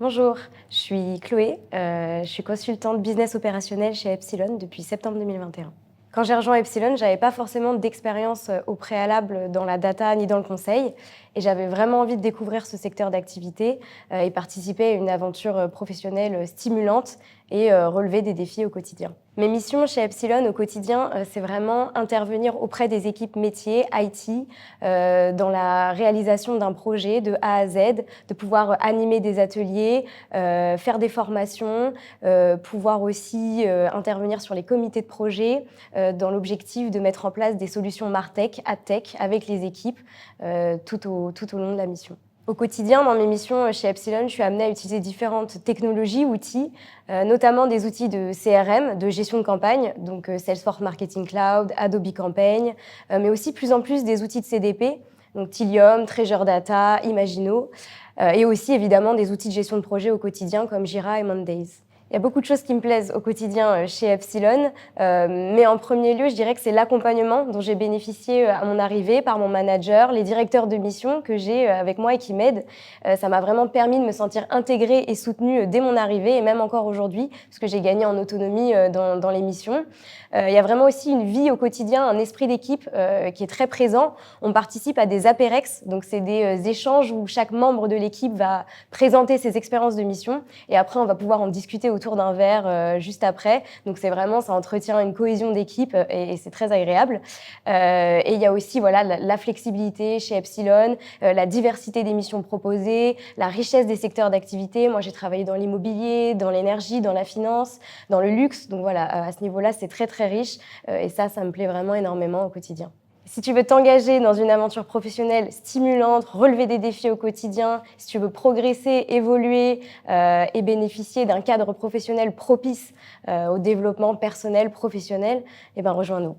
Bonjour, je suis Chloé, je suis consultante business opérationnelle chez Epsilon depuis septembre 2021. Quand j'ai rejoint Epsilon, j'avais pas forcément d'expérience au préalable dans la data ni dans le conseil et j'avais vraiment envie de découvrir ce secteur d'activité et participer à une aventure professionnelle stimulante et relever des défis au quotidien. Mes missions chez Epsilon au quotidien, c'est vraiment intervenir auprès des équipes métiers IT dans la réalisation d'un projet de A à Z, de pouvoir animer des ateliers, faire des formations, pouvoir aussi intervenir sur les comités de projet dans l'objectif de mettre en place des solutions MarTech, AdTech avec les équipes tout au long de la mission. Au quotidien, dans mes missions chez Epsilon, je suis amenée à utiliser différentes technologies, outils, notamment des outils de CRM, de gestion de campagne, donc Salesforce Marketing Cloud, Adobe Campaign, mais aussi plus en plus des outils de CDP, donc Tilium, Treasure Data, Imagino, et aussi évidemment des outils de gestion de projet au quotidien comme Jira et Mondays. Il y a beaucoup de choses qui me plaisent au quotidien chez Epsilon, mais en premier lieu, je dirais que c'est l'accompagnement dont j'ai bénéficié à mon arrivée par mon manager, les directeurs de mission que j'ai avec moi et qui m'aident. Ça m'a vraiment permis de me sentir intégrée et soutenue dès mon arrivée et même encore aujourd'hui, parce que j'ai gagné en autonomie dans les missions. Il y a vraiment aussi une vie au quotidien, un esprit d'équipe qui est très présent. On participe à des apérex, donc c'est des échanges où chaque membre de l'équipe va présenter ses expériences de mission et après on va pouvoir en discuter autour d'un verre juste après. Donc c'est vraiment, ça entretient une cohésion d'équipe et c'est très agréable. Et il y a aussi voilà, la flexibilité chez Epsilon, la diversité des missions proposées, la richesse des secteurs d'activité. Moi, j'ai travaillé dans l'immobilier, dans l'énergie, dans la finance, dans le luxe. Donc voilà, à ce niveau-là, c'est très, très riche. Et ça me plaît vraiment énormément au quotidien. Si tu veux t'engager dans une aventure professionnelle stimulante, relever des défis au quotidien, si tu veux progresser, évoluer et bénéficier d'un cadre professionnel propice au développement personnel, professionnel, eh ben rejoins-nous.